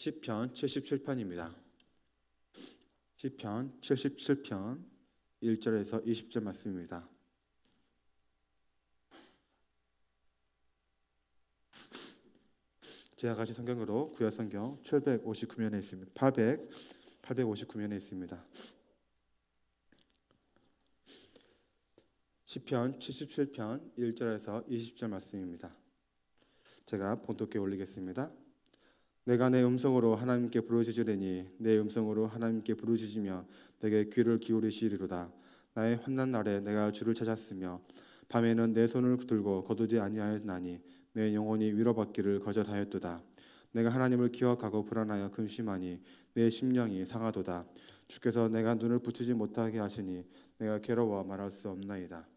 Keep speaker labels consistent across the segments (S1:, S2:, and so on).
S1: 시편 77편입니다. 시편 77편 1절에서 20절 말씀입니다. 제가 가진 성경으로 구약성경 759면에 있습니다. 859면에 있습니다. 시편 77편 1절에서 20절 말씀입니다. 제가 본독해 올리겠습니다. 내가 내 음성으로 하나님께 부르짖으리니 내 음성으로 하나님께 부르짖으며 내게 귀를 기울이시리로다. 나의 환난 날에 내가 주를 찾았으며 밤에는 내 손을 들고 거두지 아니하였나니 내 영혼이 위로받기를 거절하였도다. 내가 하나님을 기억하고 불안하여 근심하니 내 심령이 상하도다. 주께서 내가 눈을 붙이지 못하게 하시니 내가 괴로워 말할 수 없나이다.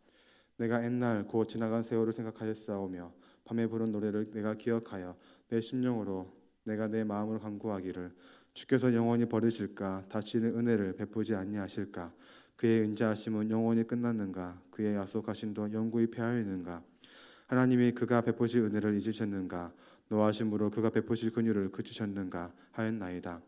S1: 내가 옛날 곧 지나간 세월을 생각하였사오며 밤에 부른 노래를 내가 기억하여 내 심령으로 내가 내 마음을 간구하기를 주께서 영원히 버리실까? 다시는 은혜를 베푸지 아니하실까? 그의 인자하심은 영원히 끝났는가? 그의 약속하심도 영구히 패하였는가? 하나님이 그가 베푸실 은혜를 잊으셨는가? 노하심으로 그가 베푸실 긍휼을 그치셨는가? 하였나이다.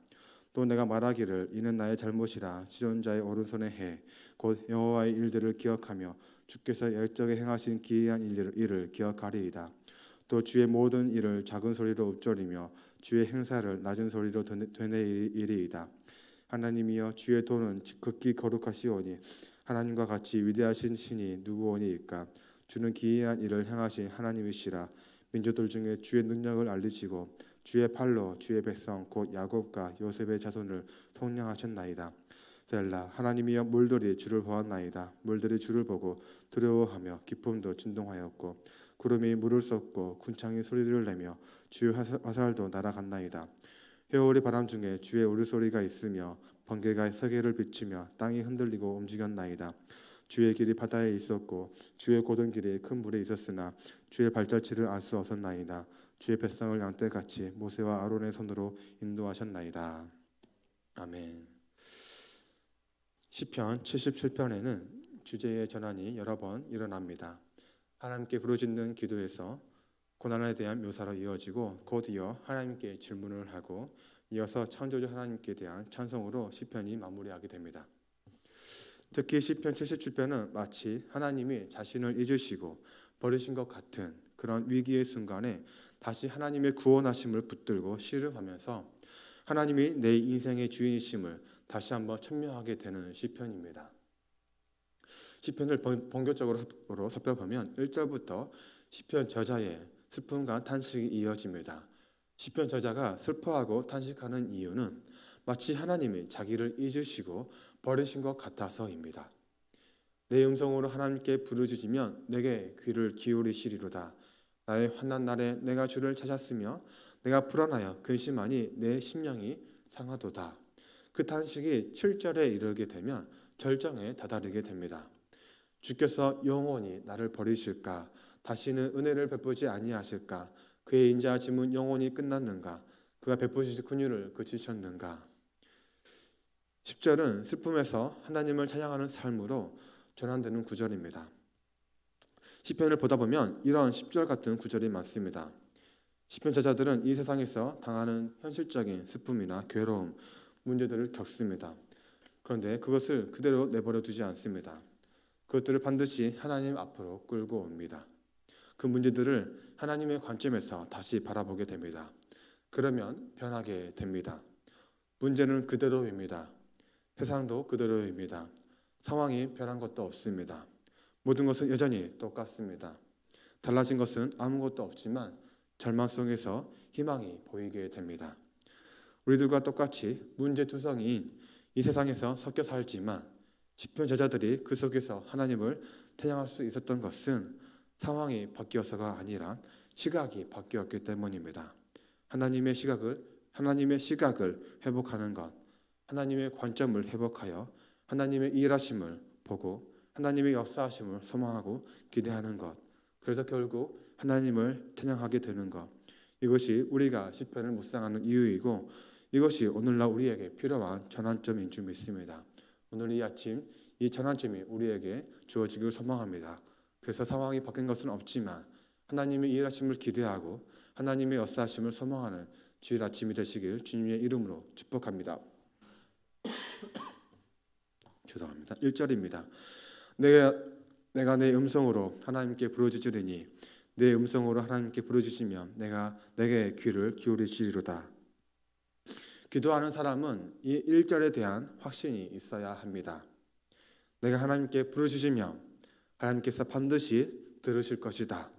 S1: 또 내가 말하기를 이는 나의 잘못이라 지존자의 오른손에 해 곧 여호와의 일들을 기억하며 주께서 열적에 행하신 기이한 일을 기억하리이다. 또 주의 모든 일을 작은 소리로 읊조리며 주의 행사를 낮은 소리로 되뇌이리이다. 하나님이여 주의 도는 극히 거룩하시오니 하나님과 같이 위대하신 신이 누구오니이까? 주는 기이한 일을 행하신 하나님이시라. 민족들 중에 주의 능력을 알리시고 주의 팔로 주의 백성 곧 야곱과 요셉의 자손을 속량하셨나이다. 셀라. 하나님이여 물들이 주를 보았나이다. 물들이 주를 보고 두려워하며 기쁨도 진동하였고 구름이 물을 쏟고 군창이 소리를 내며 주의 화살도 날아갔나이다. 회오리 바람 중에 주의 울소리가 있으며 번개가 세계를 비추며 땅이 흔들리고 움직였나이다. 주의 길이 바다에 있었고 주의 곧은 길이 큰 물에 있었으나 주의 발자취를 알 수 없었나이다. 주의 백성을 양떼같이 모세와 아론의 손으로 인도하셨나이다. 아멘. 시편 77편에는 주제의 전환이 여러 번 일어납니다. 하나님께 부르짖는 기도에서 고난에 대한 묘사로 이어지고 곧 이어 하나님께 질문을 하고 이어서 창조주 하나님께 대한 찬송으로 시편이 마무리하게 됩니다. 특히 시편 77편은 마치 하나님이 자신을 잊으시고 버리신 것 같은 그런 위기의 순간에 다시 하나님의 구원하심을 붙들고 시름하면서 하나님이 내 인생의 주인이심을 다시 한번 천명하게 되는 시편입니다. 시편을 본격적으로 살펴보면 1절부터 시편 저자의 슬픔과 탄식이 이어집니다. 시편 저자가 슬퍼하고 탄식하는 이유는 마치 하나님이 자기를 잊으시고 버리신 것 같아서입니다. 내 음성으로 하나님께 부르짖으면 내게 귀를 기울이시리로다. 나의 환난 날에 내가 주를 찾았으며 내가 불안하여 근심하니 내 심령이 상하도다. 그 탄식이 7절에 이르게 되면 절정에 다다르게 됩니다. 주께서 영원히 나를 버리실까? 다시는 은혜를 베푸지 아니하실까? 그의 인자하심은 영원히 끝났는가? 그가 베푸실 긍휼을 그치셨는가? 10절은 슬픔에서 하나님을 찬양하는 삶으로 전환되는 구절입니다. 시편을 보다 보면 이런 10절 같은 구절이 많습니다. 시편 저자들은 이 세상에서 당하는 현실적인 슬픔이나 괴로움, 문제들을 겪습니다. 그런데 그것을 그대로 내버려 두지 않습니다. 그것들을 반드시 하나님 앞으로 끌고 옵니다. 그 문제들을 하나님의 관점에서 다시 바라보게 됩니다. 그러면 변하게 됩니다. 문제는 그대로입니다. 세상도 그대로입니다. 상황이 변한 것도 없습니다. 모든 것은 여전히 똑같습니다. 달라진 것은 아무것도 없지만 절망 속에서 희망이 보이게 됩니다. 우리들과 똑같이 문제투성이인 이 세상에서 섞여 살지만 시편 저자들이 그 속에서 하나님을 찬양할 수 있었던 것은 상황이 바뀌어서가 아니라 시각이 바뀌었기 때문입니다. 하나님의 시각을 회복하는 것, 하나님의 관점을 회복하여 하나님의 일하심을 보고 하나님의 역사하심을 소망하고 기대하는 것, 그래서 결국 하나님을 찬양하게 되는 것, 이것이 우리가 시편을 묵상하는 이유이고 이것이 오늘날 우리에게 필요한 전환점인 줄 믿습니다. 오늘 이 아침 이 전환점이 우리에게 주어지길 소망합니다. 그래서 상황이 바뀐 것은 없지만 하나님의 일하심을 기대하고 하나님의 역사하심을 소망하는 주일 아침이 되시길 주님의 이름으로 축복합니다. 죄송합니다. 1절입니다. 내가 내 음성으로 하나님께 부르짖으리니 내 음성으로 하나님께 부르짖으면 내게 귀를 기울이시리로다. 기도하는 사람은 이 1절에 대한 확신이 있어야 합니다. 내가 하나님께 부르짖으면 하나님께서 반드시 들으실 것이다.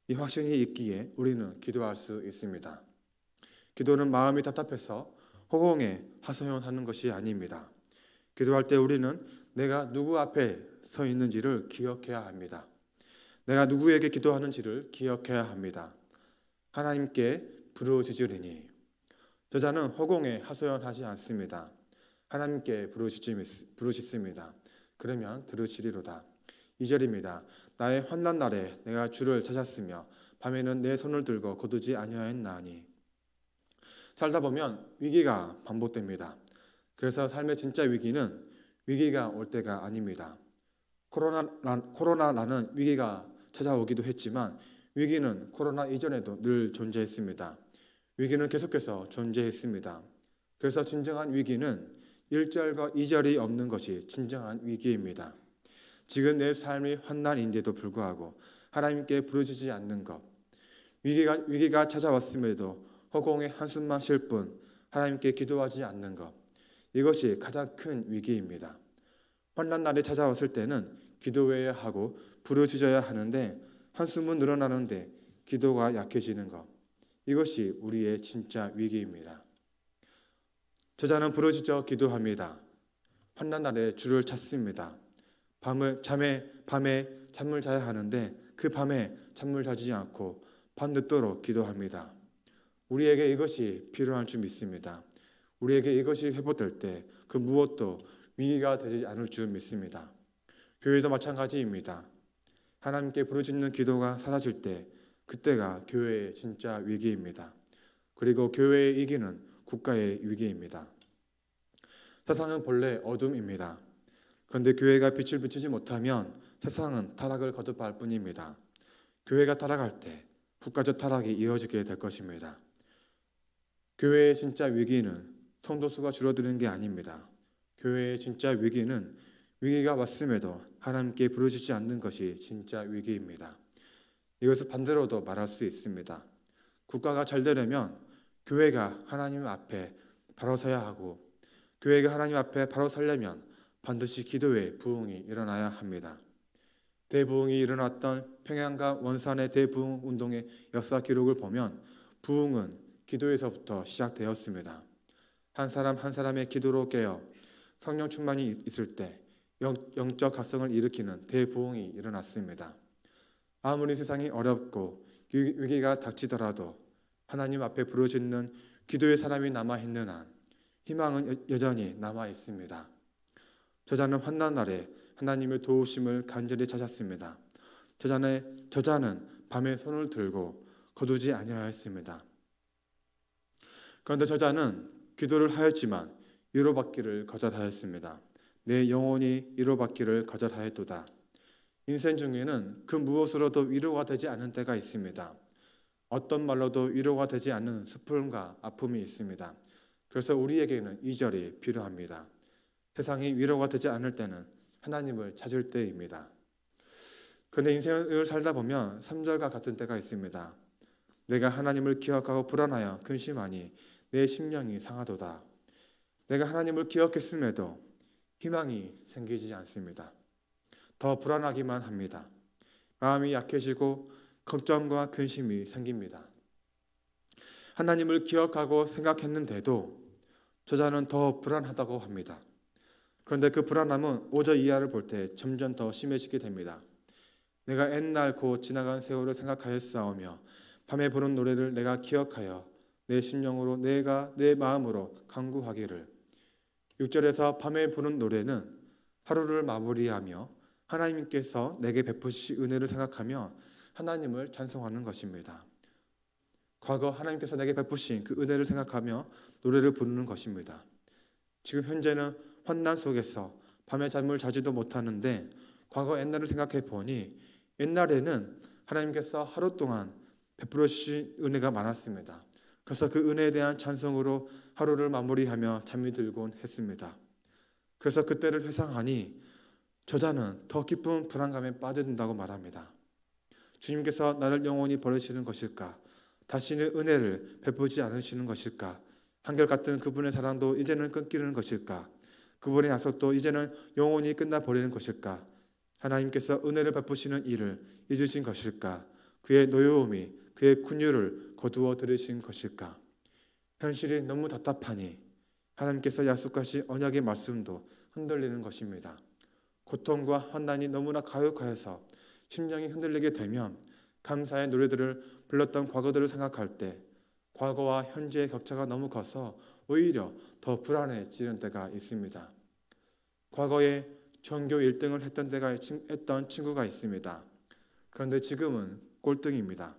S1: 이 확신이 있기에 우리는 기도할 수 있습니다. 기도는 마음이 답답해서 허공에 하소연하는 것이 아닙니다. 기도할 때 우리는 내가 누구 앞에 서 있는지를 기억해야 합니다. 내가 누구에게 기도하는지를 기억해야 합니다. 하나님께 부르짖으리니 저자는 허공에 하소연하지 않습니다. 하나님께 부르짖습니다. 그러면 들으시리로다. 2절입니다. 나의 환난 날에 내가 주를 찾았으며 밤에는 내 손을 들고 거두지 아니하였나니. 살다 보면 위기가 반복됩니다. 그래서 삶의 진짜 위기는 위기가 올 때가 아닙니다. 코로나라는 위기가 찾아오기도 했지만 위기는 코로나 이전에도 늘 존재했습니다. 위기는 계속해서 존재했습니다. 그래서 진정한 위기는 1절과 2절이 없는 것이 진정한 위기입니다. 지금 내 삶이 환난인데도 불구하고 하나님께 부르짖지 않는 것, 위기가 찾아왔음에도 허공에 한숨만 쉴 뿐 하나님께 기도하지 않는 것, 이것이 가장 큰 위기입니다. 환난 날이 찾아왔을 때는 기도해야 하고 부르짖어야 하는데 한숨은 늘어나는데 기도가 약해지는 것, 이것이 우리의 진짜 위기입니다. 저자는 부르짖어 기도합니다. 환난 날에 주를 찾습니다. 밤에 잠을 자야 하는데 그 밤에 잠을 자지 않고 밤늦도록 기도합니다. 우리에게 이것이 필요한 줄 믿습니다. 우리에게 이것이 회복될 때 그 무엇도 위기가 되지 않을 줄 믿습니다. 교회도 마찬가지입니다. 하나님께 부르짖는 기도가 사라질 때 그때가 교회의 진짜 위기입니다. 그리고 교회의 위기는 국가의 위기입니다. 세상은 본래 어둠입니다. 그런데 교회가 빛을 비추지 못하면 세상은 타락을 거듭할 뿐입니다. 교회가 타락할 때 국가적 타락이 이어지게 될 것입니다. 교회의 진짜 위기는 성도 수가 줄어드는 게 아닙니다. 교회의 진짜 위기는 위기가 왔음에도 하나님께 부르짖지 않는 것이 진짜 위기입니다. 이것을 반대로도 말할 수 있습니다. 국가가 잘 되려면 교회가 하나님 앞에 바로 서야 하고 교회가 하나님 앞에 바로 서려면 반드시 기도의 부흥이 일어나야 합니다. 대부흥이 일어났던 평양과 원산의 대부흥 운동의 역사 기록을 보면 부흥은 기도에서부터 시작되었습니다. 한 사람 한 사람의 기도로 깨어 성령 충만이 있을 때 영적 각성을 일으키는 대부흥이 일어났습니다. 아무리 세상이 어렵고 위기가 닥치더라도 하나님 앞에 부르짖는 기도의 사람이 남아있는 한 희망은 여전히 남아있습니다. 저자는 환난 날에 하나님의 도우심을 간절히 찾았습니다. 저자는 밤에 손을 들고 거두지 아니하였습니다. 그런데 저자는 기도를 하였지만 위로받기를 거절하였습니다. 내 영혼이 위로받기를 거절하였도다. 인생 중에는 그 무엇으로도 위로가 되지 않는 때가 있습니다. 어떤 말로도 위로가 되지 않는 슬픔과 아픔이 있습니다. 그래서 우리에게는 2절이 필요합니다. 세상이 위로가 되지 않을 때는 하나님을 찾을 때입니다. 그런데 인생을 살다 보면 3절과 같은 때가 있습니다. 내가 하나님을 기억하고 불안하여 근심하니 내 심령이 상하도다. 내가 하나님을 기억했음에도 희망이 생기지 않습니다. 더 불안하기만 합니다. 마음이 약해지고 걱정과 근심이 생깁니다. 하나님을 기억하고 생각했는데도 저자는 더 불안하다고 합니다. 그런데 그 불안함은 5절 이하를 볼 때 점점 더 심해지게 됩니다. 내가 옛날 곧 지나간 세월을 생각하였사오며 밤에 부른 노래를 내가 기억하여 내 심령으로 내가 내 마음으로 간구하기를. 6절에서 밤에 부른 노래는 하루를 마무리하며 하나님께서 내게 베푸신 은혜를 생각하며 하나님을 찬송하는 것입니다. 과거 하나님께서 내게 베푸신 그 은혜를 생각하며 노래를 부르는 것입니다. 지금 현재는 환난 속에서 밤에 잠을 자지도 못하는데 과거 옛날을 생각해 보니 옛날에는 하나님께서 하루 동안 베풀어 주신 은혜가 많았습니다. 그래서 그 은혜에 대한 찬송으로 하루를 마무리하며 잠이 들곤 했습니다. 그래서 그때를 회상하니 저자는 더 깊은 불안감에 빠져든다고 말합니다. 주님께서 나를 영원히 버리시는 것일까? 다시는 은혜를 베푸지 않으시는 것일까? 한결같은 그분의 사랑도 이제는 끊기는 것일까? 그분의 약속도 이제는 영원히 끝나버리는 것일까? 하나님께서 은혜를 베푸시는 일을 잊으신 것일까? 그의 노여움이 그의 군유를 거두어 들으신 것일까? 현실이 너무 답답하니 하나님께서 약속하신 언약의 말씀도 흔들리는 것입니다. 고통과 환난이 너무나 가혹하여서 심령이 흔들리게 되면 감사의 노래들을 불렀던 과거들을 생각할 때 과거와 현재의 격차가 너무 커서 오히려 더 불안해지는 때가 있습니다. 과거에 전교 1등을 했던 친구가 있습니다. 그런데 지금은 꼴등입니다.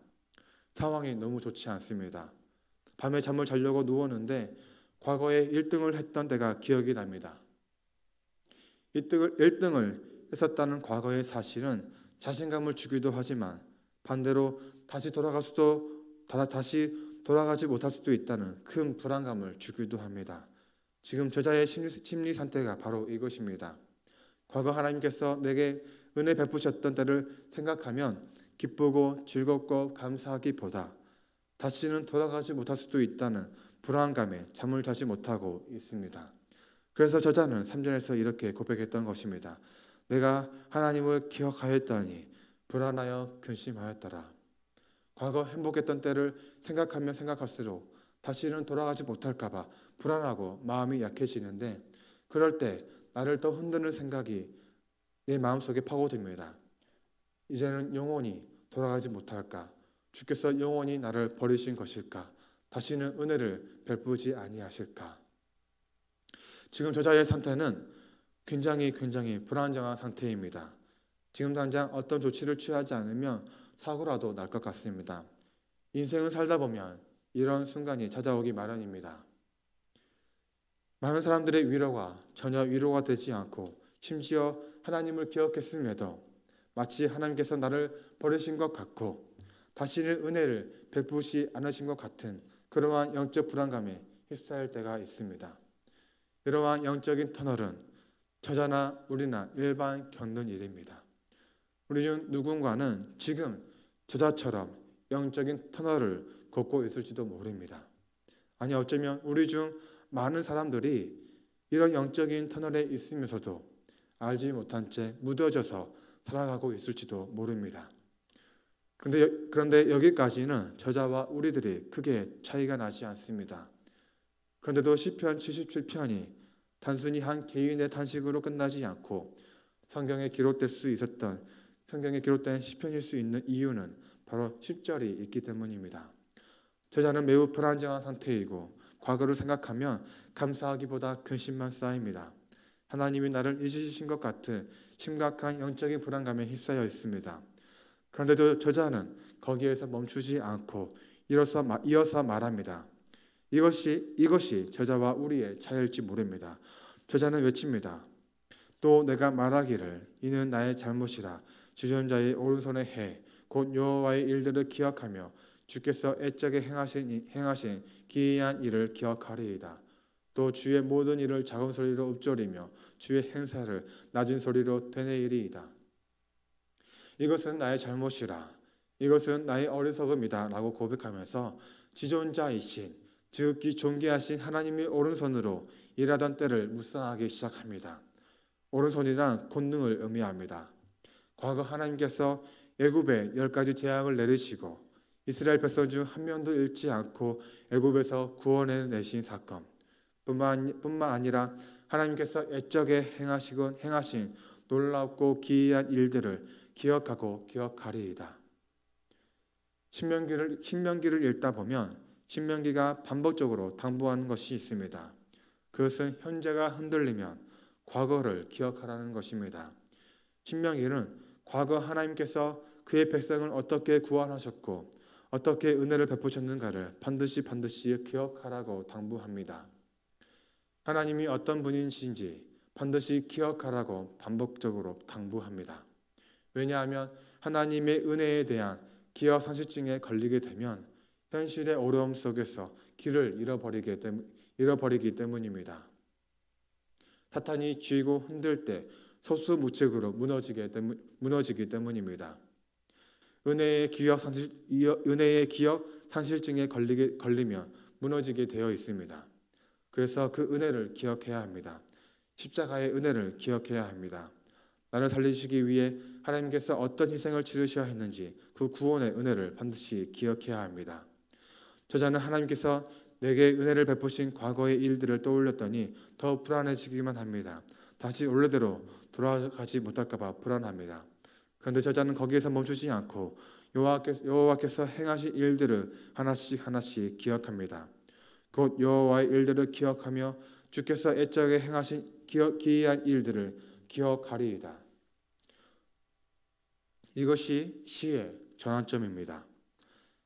S1: 상황이 너무 좋지 않습니다. 밤에 잠을 자려고 누웠는데 과거에 1등을 했던 때가 기억이 납니다. 1등을 했었다는 과거의 사실은 자신감을 주기도 하지만 반대로 다시 돌아가지 못할 수도 있다는 큰 불안감을 주기도 합니다. 지금 저자의 심리 상태가 바로 이것입니다. 과거 하나님께서 내게 은혜 베푸셨던 때를 생각하면 기쁘고 즐겁고 감사하기보다 다시는 돌아가지 못할 수도 있다는 불안감에 잠을 자지 못하고 있습니다. 그래서 저자는 3절에서 이렇게 고백했던 것입니다. 내가 하나님을 기억하였더니 불안하여 근심하였더라. 과거 행복했던 때를 생각하면 생각할수록 다시는 돌아가지 못할까 봐 불안하고 마음이 약해지는데 그럴 때 나를 더 흔드는 생각이 내 마음속에 파고듭니다. 이제는 영원히 돌아가지 못할까? 주께서 영원히 나를 버리신 것일까? 다시는 은혜를 베푸지 아니하실까? 지금 저자의 상태는 굉장히 불안정한 상태입니다. 지금 당장 어떤 조치를 취하지 않으면 사고라도 날 것 같습니다. 인생을 살다 보면 이런 순간이 찾아오기 마련입니다. 많은 사람들의 위로가 전혀 위로가 되지 않고 심지어 하나님을 기억했음에도 마치 하나님께서 나를 버리신 것 같고 다시는 은혜를 베푸시 않으신 것 같은 그러한 영적 불안감에 휩싸일 때가 있습니다. 이러한 영적인 터널은 저자나 우리나 일반 겪는 일입니다. 우리 중 누군가는 지금 저자처럼 영적인 터널을 걷고 있을지도 모릅니다. 아니 어쩌면 우리 중 많은 사람들이 이런 영적인 터널에 있으면서도 알지 못한 채 묻어져서 살아가고 있을지도 모릅니다. 그런데 여기까지는 저자와 우리들이 크게 차이가 나지 않습니다. 그런데도 시편 77편이 단순히 한 개인의 탄식으로 끝나지 않고 성경에 기록된 시편일 수 있는 이유는 바로 10절이 있기 때문입니다. 저자는 매우 불안정한 상태이고 과거를 생각하면 감사하기보다 근심만 쌓입니다. 하나님이 나를 잊으신 것 같은 심각한 영적인 불안감에 휩싸여 있습니다. 그런데도 저자는 거기에서 멈추지 않고 이어서 말합니다. 이것이 저자와 우리의 차이일지 모릅니다. 저자는 외칩니다. 또 내가 말하기를 이는 나의 잘못이라 주전자의 오른손의 해 곧 여호와의 일들을 기억하며 주께서 애적에 행하신 기이한 일을 기억하리이다. 또 주의 모든 일을 작은 소리로 읊조리며 주의 행사를 낮은 소리로 되뇌이리이다. 이것은 나의 잘못이라 이것은 나의 어리석음이다 라고 고백하면서 지존자이신 즉 존귀하신 하나님의 오른손으로 일하던 때를 묵상하기 시작합니다. 오른손이란 권능을 의미합니다. 과거 하나님께서 애굽에 10가지 재앙을 내리시고 이스라엘 백성 중 한 명도 잃지 않고 애굽에서 구원해내신 사건 뿐만 아니라 하나님께서 애적에 행하신 놀랍고 기이한 일들을 기억하고 기억하리이다. 신명기를 읽다 보면 신명기가 반복적으로 당부하는 것이 있습니다. 그것은 현재가 흔들리면 과거를 기억하라는 것입니다. 신명기는 과거 하나님께서 그의 백성을 어떻게 구원하셨고 어떻게 은혜를 베푸셨는가를 반드시 기억하라고 당부합니다. 하나님이 어떤 분이신지 반드시 기억하라고 반복적으로 당부합니다. 왜냐하면 하나님의 은혜에 대한 기억 상실증에 걸리게 되면 현실의 어려움 속에서 길을 잃어버리기 때문입니다. 사탄이 쥐고 흔들 때 소수무책으로 무너지기 때문입니다. 은혜의 기억 상실증에 걸리면 무너지게 되어 있습니다. 그래서 그 은혜를 기억해야 합니다. 십자가의 은혜를 기억해야 합니다. 나를 살리시기 위해 하나님께서 어떤 희생을 치르셔야 했는지 그 구원의 은혜를 반드시 기억해야 합니다. 저자는 하나님께서 내게 은혜를 베푸신 과거의 일들을 떠올렸더니 더 불안해지기만 합니다. 다시 원래대로 돌아가지 못할까 봐 불안합니다. 그런데 저자는 거기에서 멈추지 않고 여호와께서 행하신 일들을 하나씩 기억합니다. 곧 여호와의 일들을 기억하며 주께서 애적에 행하신 기이한 일들을 기억하리이다. 이것이 시의 전환점입니다.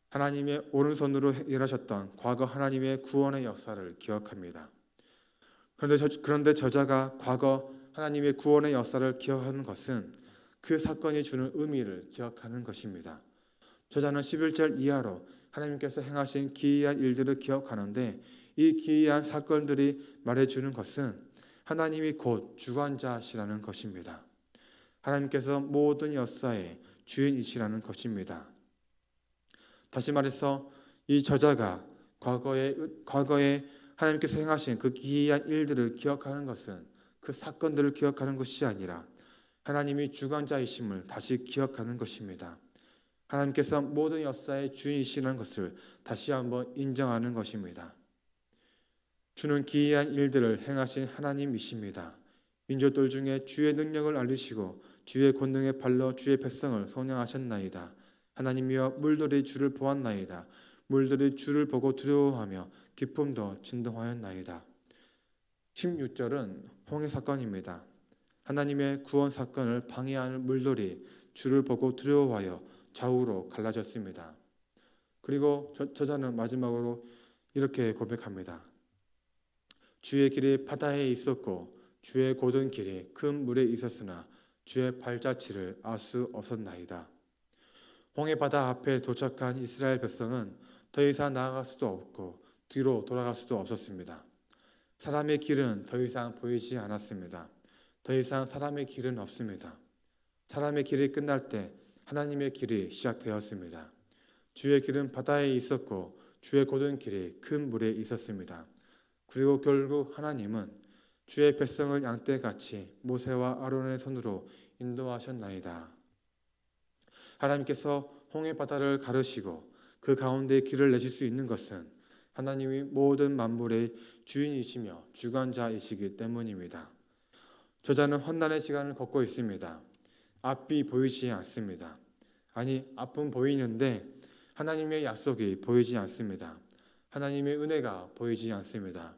S1: 하나님의 오른손으로 일하셨던 과거 하나님의 구원의 역사를 기억합니다. 그런데 저자가 과거 하나님의 구원의 역사를 기억하는 것은 그 사건이 주는 의미를 기억하는 것입니다. 저자는 11절 이하로 하나님께서 행하신 기이한 일들을 기억하는데 이 기이한 사건들이 말해주는 것은 하나님이 곧 주관자시라는 것입니다. 하나님께서 모든 역사의 주인이시라는 것입니다. 다시 말해서 이 저자가 과거에 하나님께서 행하신 그 기이한 일들을 기억하는 것은 그 사건들을 기억하는 것이 아니라 하나님이 주관자이심을 다시 기억하는 것입니다. 하나님께서 모든 역사의 주인이시라는 것을 다시 한번 인정하는 것입니다. 주는 기이한 일들을 행하신 하나님이십니다. 민족들 중에 주의 능력을 알리시고 주의 권능의 발로 주의 백성을 선양하셨나이다. 하나님이여 물들이 주를 보았나이다. 물들이 주를 보고 두려워하며 기쁨도 진동하였나이다. 16절은 홍해 사건입니다. 하나님의 구원 사건을 방해하는 물들이 주를 보고 두려워하여 좌우로 갈라졌습니다. 그리고 저자는 마지막으로 이렇게 고백합니다. 주의 길이 바다에 있었고 주의 곧은 길이 큰 물에 있었으나 주의 발자취를 알 수 없었나이다. 홍해 바다 앞에 도착한 이스라엘 백성은 더 이상 나아갈 수도 없고 뒤로 돌아갈 수도 없었습니다. 사람의 길은 더 이상 보이지 않았습니다. 더 이상 사람의 길은 없습니다. 사람의 길이 끝날 때 하나님의 길이 시작되었습니다. 주의 길은 바다에 있었고 주의 곧은 길이 큰 물에 있었습니다. 그리고 결국 하나님은 주의 백성을 양떼같이 모세와 아론의 손으로 인도하셨나이다. 하나님께서 홍해 바다를 가르시고 그 가운데 길을 내실 수 있는 것은 하나님이 모든 만물의 주인이시며 주관자이시기 때문입니다. 저자는 환난의 시간을 걷고 있습니다. 앞이 보이지 않습니다. 아니, 앞은 보이는데 하나님의 약속이 보이지 않습니다. 하나님의 은혜가 보이지 않습니다.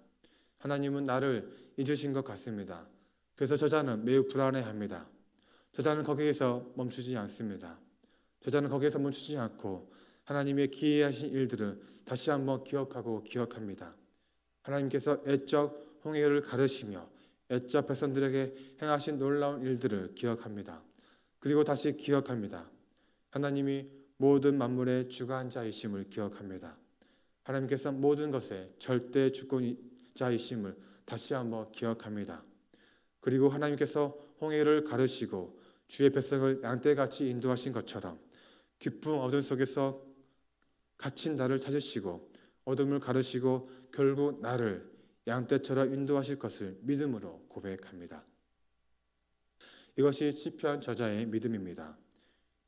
S1: 하나님은 나를 잊으신 것 같습니다. 그래서 저자는 매우 불안해합니다. 저자는 거기에서 멈추지 않습니다. 저자는 거기에서 멈추지 않고 하나님의 기이하신 일들을 다시 한번 기억합니다. 하나님께서 애적 홍해를 가르시며 애적 백성들에게 행하신 놀라운 일들을 기억합니다. 그리고 다시 기억합니다. 하나님이 모든 만물의 주관자이심을 기억합니다. 하나님께서 모든 것의 절대 주권자이심을 다시 한번 기억합니다. 그리고 하나님께서 홍해를 가르시고 주의 백성을 양떼같이 인도하신 것처럼 깊은 어둠 속에서 갇힌 나를 찾으시고 어둠을 가르시고 결국 나를 양떼처럼 인도하실 것을 믿음으로 고백합니다. 이것이 시편 저자의 믿음입니다.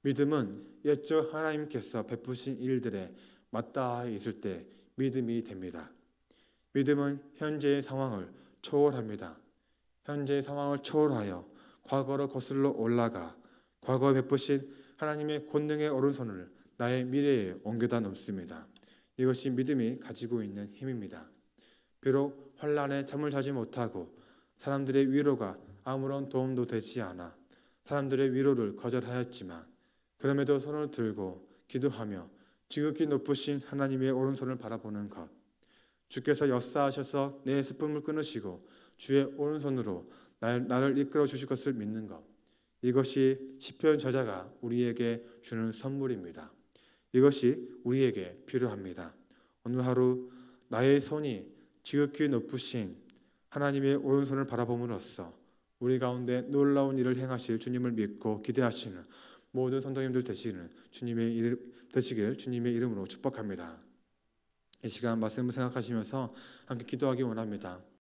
S1: 믿음은 옛적 하나님께서 베푸신 일들에 맞닿아 있을 때 믿음이 됩니다. 믿음은 현재의 상황을 초월합니다. 현재의 상황을 초월하여 과거로 거슬러 올라가 과거에 베푸신 하나님의 권능의 오른손을 나의 미래에 옮겨다 놓습니다. 이것이 믿음이 가지고 있는 힘입니다. 비록 환난에 잠을 자지 못하고 사람들의 위로가 아무런 도움도 되지 않아 사람들의 위로를 거절하였지만 그럼에도 손을 들고 기도하며 지극히 높으신 하나님의 오른손을 바라보는 것, 주께서 역사하셔서 내 슬픔을 끊으시고 주의 오른손으로 나를 이끌어 주실 것을 믿는 것, 이것이 시편 저자가 우리에게 주는 선물입니다. 이것이 우리에게 필요합니다. 오늘 하루 나의 손이 지극히 높으신 하나님의 오른손을 바라봄으로써 우리 가운데 놀라운 일을 행하실 주님을 믿고 기대하시는 모든 성도님들 되시길 주님의 이름으로 축복합니다. 이 시간 말씀을 생각하시면서 함께 기도하기 원합니다.